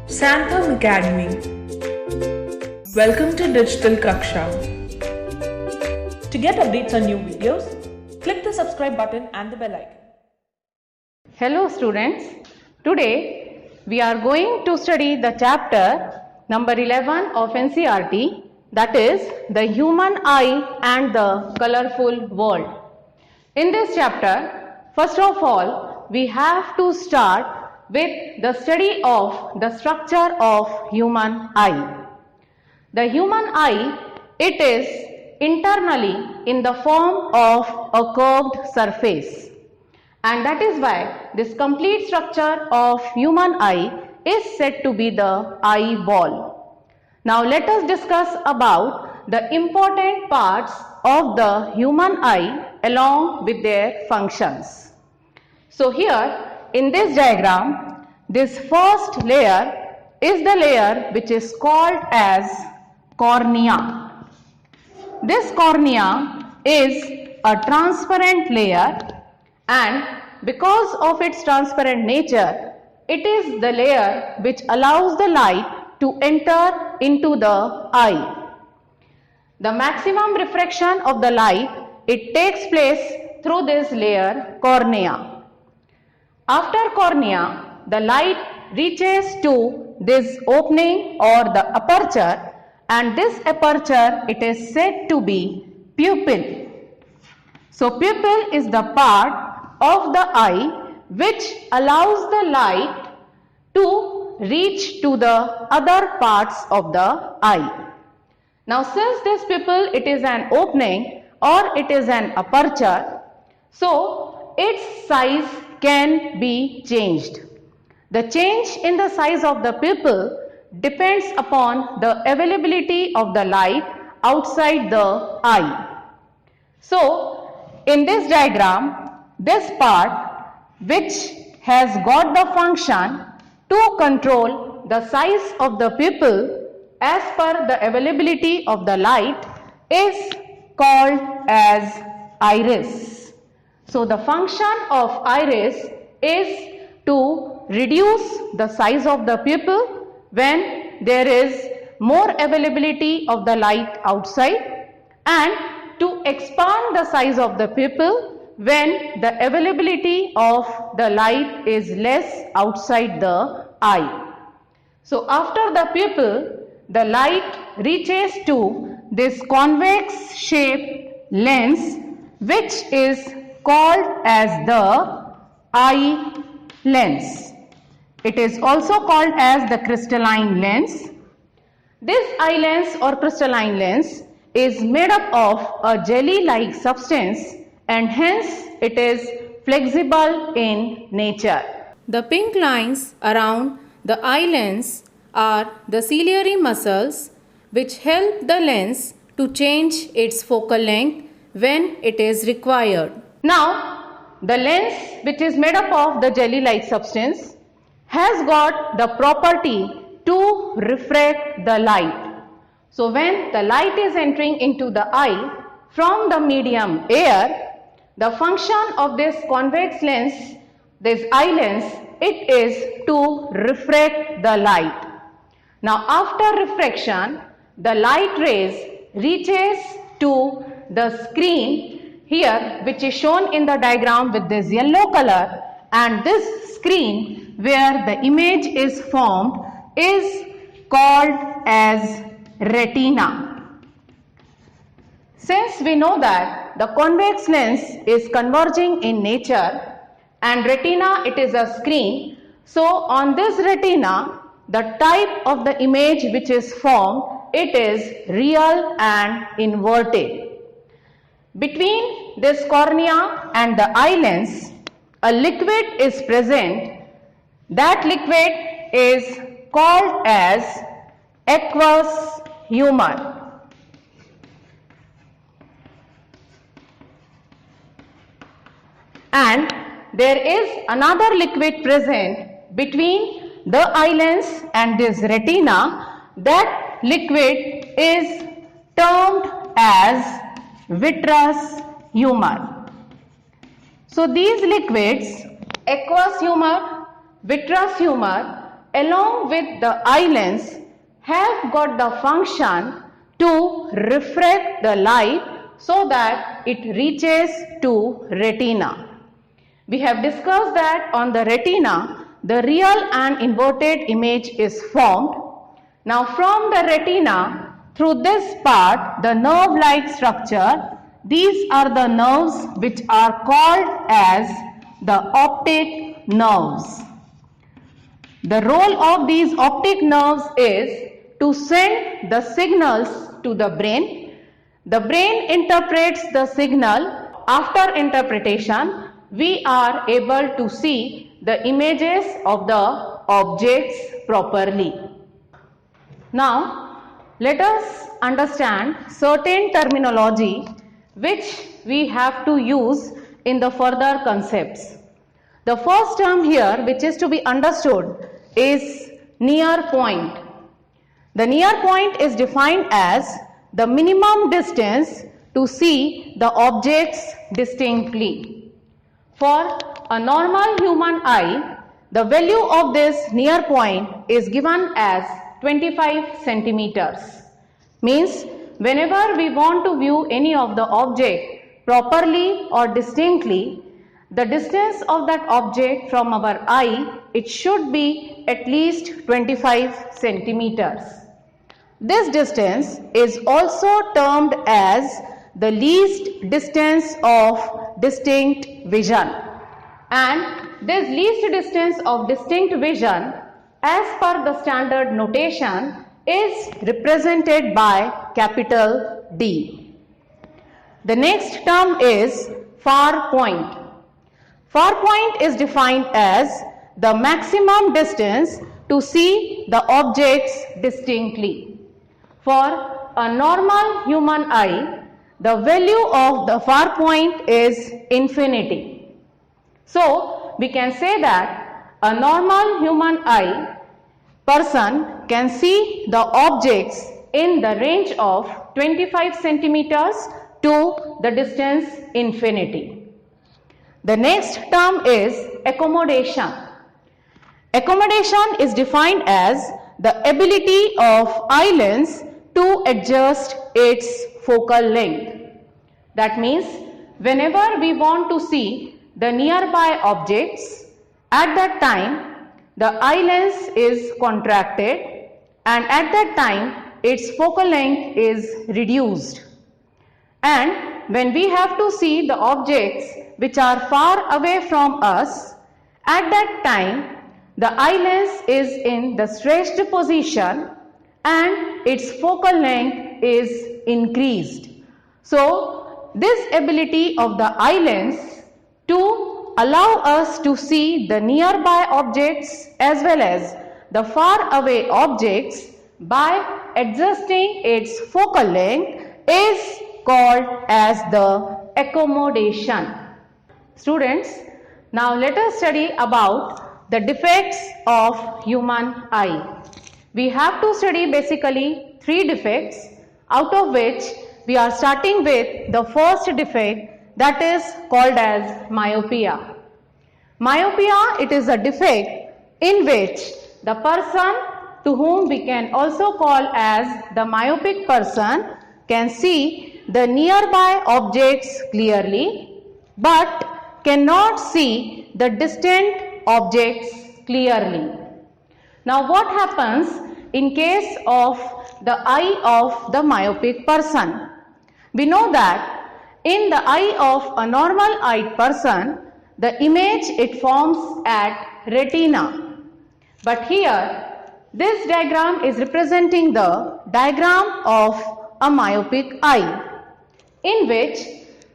Santham Academy. Welcome to Digital Kaksha. To get updates on new videos, click the subscribe button and the bell icon. Hello students, today we are going to study the chapter number 11 of NCERT, that is the human eye and the colorful world. In this chapter, first of all, we have to start with the study of the structure of human eye. The human eye, it is internally in the form of a curved surface, and that is why this complete structure of human eye is said to be the eyeball. Now let us discuss about the important parts of the human eye along with their functions. So here in this diagram, this first layer is the layer which is called as cornea. This cornea is a transparent layer, and because of its transparent nature, it is the layer which allows the light to enter into the eye. The maximum refraction of the light, it takes place through this layer cornea. After cornea, the light reaches to this opening or the aperture, and this aperture, it is said to be pupil. So pupil is the part of the eye which allows the light to reach to the other parts of the eye. Now since this pupil, it is an opening or it is an aperture, so its size can be changed. The change in the size of the pupil depends upon the availability of the light outside the eye. So in this diagram, this part which has got the function to control the size of the pupil as per the availability of the light is called as iris. So the function of iris is to reduce the size of the pupil when there is more availability of the light outside, and to expand the size of the pupil when the availability of the light is less outside the eye. So after the pupil, the light reaches to this convex shaped lens which is called as the eye lens. It is also called as the crystalline lens. This eye lens or crystalline lens is made up of a jelly-like substance, and hence it is flexible in nature. The pink lines around the eye lens are the ciliary muscles which help the lens to change its focal length when it is required. Now, the lens which is made up of the jelly-like substance has got the property to refract the light. So when the light is entering into the eye from the medium air, the function of this convex lens, this eye lens, it is to refract the light. Now after refraction, the light rays reaches to the screen here, which is shown in the diagram with this yellow color, and this screen where the image is formed is called as retina. Since we know that the convex lens is converging in nature and retina, it is a screen, so on this retina, the type of the image which is formed, it is real and inverted. Between this cornea and the eye lens, a liquid is present. That liquid is called as aqueous humor. And there is another liquid present between the eye lens and this retina. That liquid is termed as vitreous humor. So these liquids aqueous humor, vitreous humor along with the eye lens have got the function to refract the light so that it reaches to retina. We have discussed that on the retina the real and inverted image is formed. Now from the retina through this part, the nerve-like structure, these are the nerves which are called as the optic nerves. The role of these optic nerves is to send the signals to the brain. The brain interprets the signal. After interpretation, we are able to see the images of the objects properly. Now, let us understand certain terminology which we have to use in the further concepts. The first term here which is to be understood is near point. The near point is defined as the minimum distance to see the objects distinctly. For a normal human eye, the value of this near point is given as 25 centimeters. Means whenever we want to view any of the object properly or distinctly, the distance of that object from our eye, it should be at least 25 centimeters. This distance is also termed as the least distance of distinct vision. And this least distance of distinct vision as per the standard notation is represented by capital D. The next term is far point. Far point is defined as the maximum distance to see the objects distinctly. For a normal human eye, the value of the far point is infinity. So, we can say that a normal human eye person can see the objects in the range of 25 centimeters to the distance infinity. The next term is accommodation. Accommodation is defined as the ability of eye lens to adjust its focal length. That means whenever we want to see the nearby objects, at that time the eye lens is contracted and at that time its focal length is reduced. And when we have to see the objects which are far away from us, at that time the eye lens is in the stretched position and its focal length is increased. So, this ability of the eye lens to allow us to see the nearby objects as well as the far away objects by adjusting its focal length is called as the accommodation. Students, now let us study about the defects of human eye. We have to study basically 3 defects, out of which we are starting with the first defect, that is called as myopia. Myopia, it is a defect in which the person to whom we can also call as the myopic person can see the nearby objects clearly but cannot see the distant objects clearly. Now what happens in case of the eye of the myopic person? We know that in the eye of a normal eyed person, the image it forms at retina. But here, this diagram is representing the diagram of a myopic eye, in which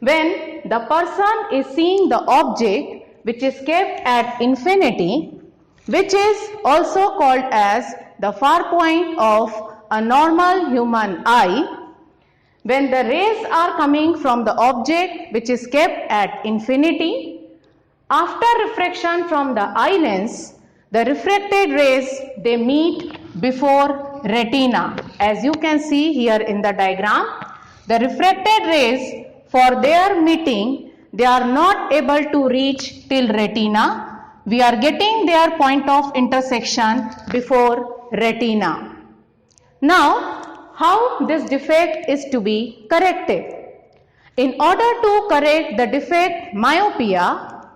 when the person is seeing the object which is kept at infinity, which is also called as the far point of a normal human eye, when the rays are coming from the object which is kept at infinity, after refraction from the eye lens, the refracted rays, they meet before retina. As you can see here in the diagram, the refracted rays, for their meeting, they are not able to reach till retina, we are getting their point of intersection before retina. Now, how this defect is to be corrected? In order to correct the defect myopia,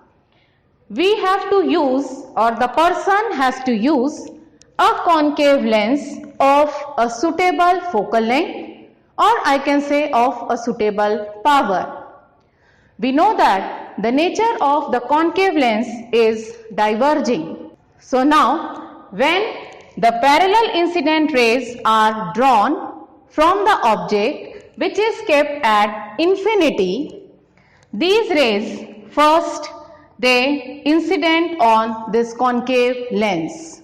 we have to use, or the person has to use, a concave lens of a suitable focal length, or I can say of a suitable power. We know that the nature of the concave lens is diverging. So now, when the parallel incident rays are drawn from the object which is kept at infinity, these rays first they incident on this concave lens.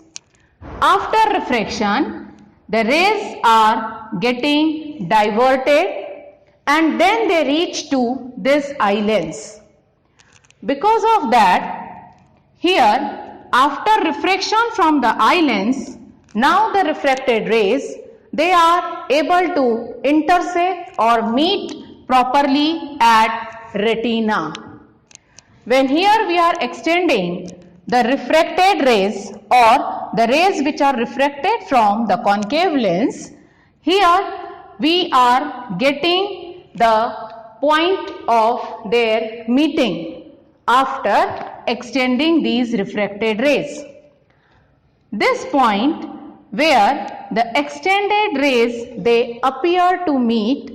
After refraction, the rays are getting diverted and then they reach to this eye lens. Because of that, here after refraction from the eye lens, now the refracted rays, they are able to intersect or meet properly at retina. When here we are extending the refracted rays or the rays which are refracted from the concave lens, here we are getting the point of their meeting after extending these refracted rays. This point where the extended rays they appear to meet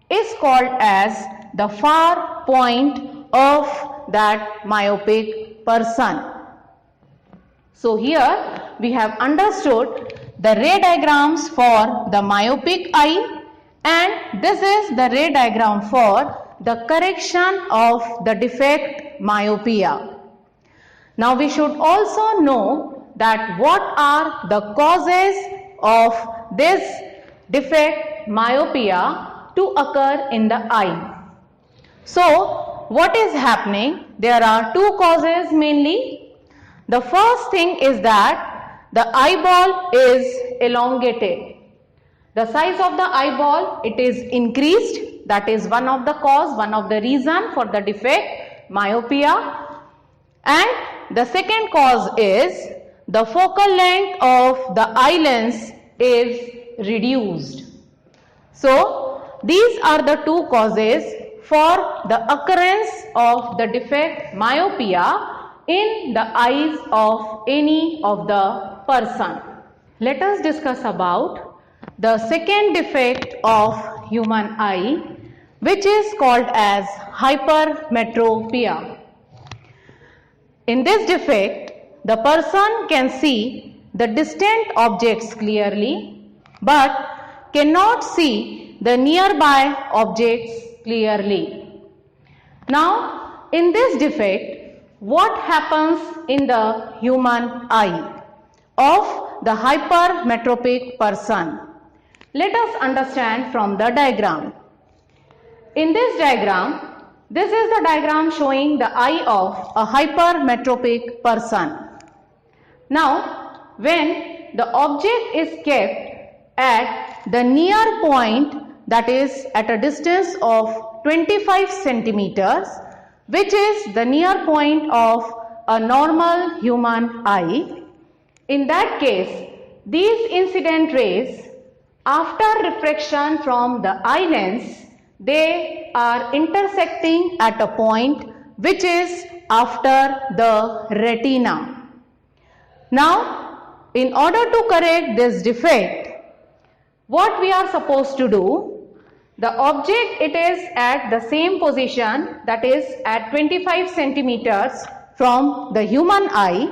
is called as the far point of that myopic person. So here we have understood the ray diagrams for the myopic eye, and this is the ray diagram for the correction of the defect myopia. Now we should also know that what are the causes of this defect myopia to occur in the eye. So what is happening? There are two causes mainly. The first thing is that the eyeball is elongated. The size of the eyeball, it is increased. That is one of the cause, one of the reason for the defect myopia. And the second cause is the focal length of the eye lens is reduced. So these are the two causes for the occurrence of the defect myopia in the eyes of any of the person. Let us discuss about the second defect of human eye, which is called as hypermetropia. In this defect, the person can see the distant objects clearly but cannot see the nearby objects clearly. Now, in this defect, what happens in the human eye of the hypermetropic person? Let us understand from the diagram. In this diagram, this is the diagram showing the eye of a hypermetropic person. Now, when the object is kept at the near point, that is at a distance of 25 centimeters, which is the near point of a normal human eye, in that case, these incident rays, after refraction from the eye lens, they are intersecting at a point which is after the retina. Now, in order to correct this defect, what we are supposed to do? The object, it is at the same position, that is at 25 centimeters from the human eye.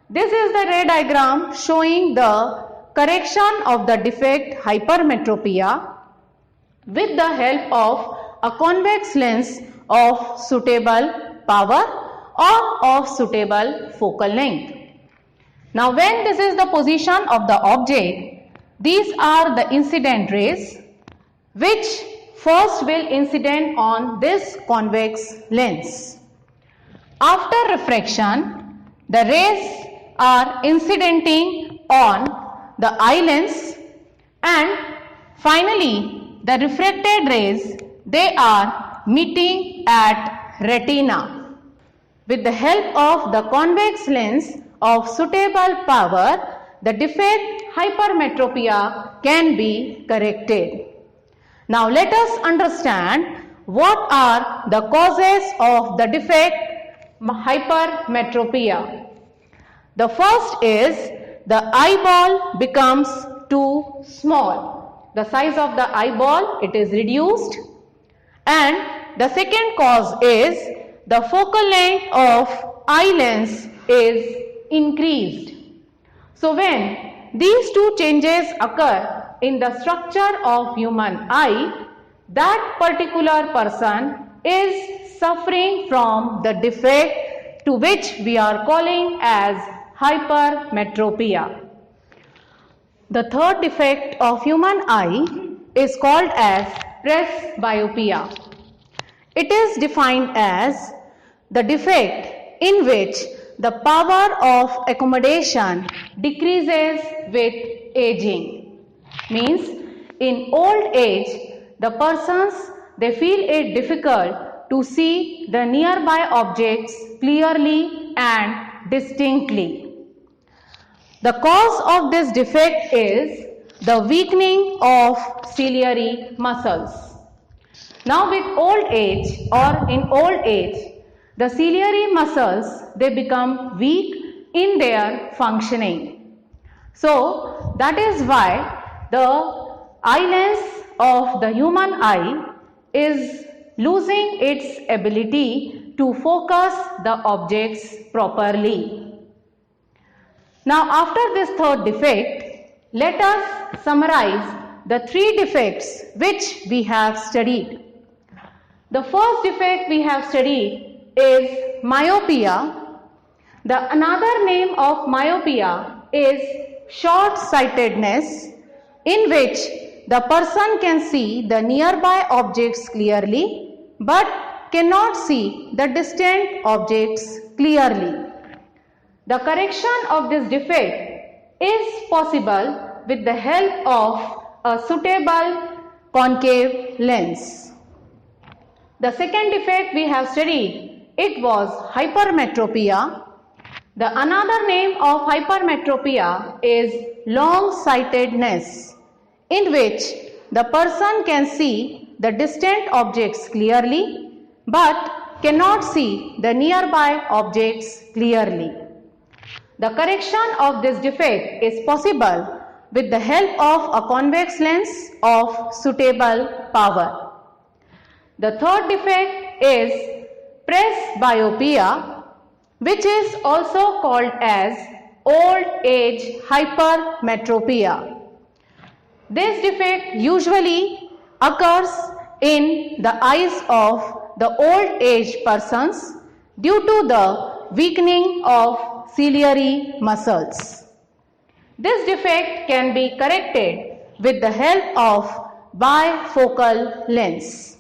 This is the ray diagram showing the correction of the defect hypermetropia with the help of a convex lens of suitable power or of suitable focal length. Now, when this is the position of the object, these are the incident rays which first will incident on this convex lens. After refraction, the rays are incidenting on the eye lens, and finally the refracted rays, they are meeting at retina. with the help of the convex lens of suitable power, the defect hypermetropia can be corrected. Now let us understand what are the causes of the defect hypermetropia. The first is the eyeball becomes too small. The size of the eyeball, it is reduced. And the second cause is the focal length of eye lens is increased. So when these two changes occur in the structure of human eye, that particular person is suffering from the defect to which we are calling as hypermetropia. The third defect of human eye is called as presbyopia. It is defined as the defect in which the power of accommodation decreases with aging. Means in old age, the persons, they feel it difficult to see the nearby objects clearly and distinctly. The cause of this defect is the weakening of ciliary muscles. Now with old age or in old age, the ciliary muscles, they become weak in their functioning. So that is why the eye lens of the human eye is losing its ability to focus the objects properly. Now after this third defect, let us summarize the three defects which we have studied. The first defect we have studied is myopia. The another name of myopia is short-sightedness, in which the person can see the nearby objects clearly but cannot see the distant objects clearly. The correction of this defect is possible with the help of a suitable concave lens. The second defect we have studied, it was hypermetropia. The another name of hypermetropia is long-sightedness, in which the person can see the distant objects clearly but cannot see the nearby objects clearly. The correction of this defect is possible with the help of a convex lens of suitable power. The third defect is presbyopia, which is also called as old age hypermetropia. This defect usually occurs in the eyes of the old age persons due to the weakening of ciliary muscles. This defect can be corrected with the help of bifocal lens,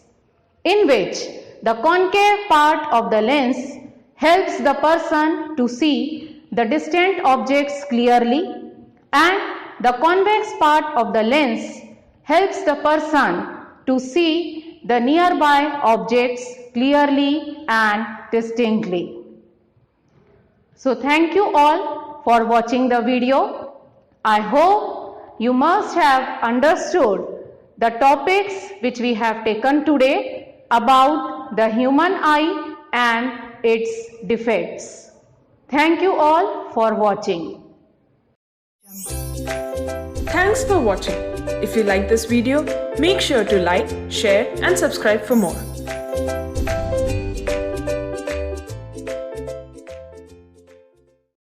in which the concave part of the lens helps the person to see the distant objects clearly, and the convex part of the lens helps the person to see the nearby objects clearly and distinctly. So thank you all for watching the video. I hope you must have understood the topics which we have taken today about the human eye and its defects. Thank you all for watching. Thanks for watching. If you like this video, make sure to like, share and subscribe for more.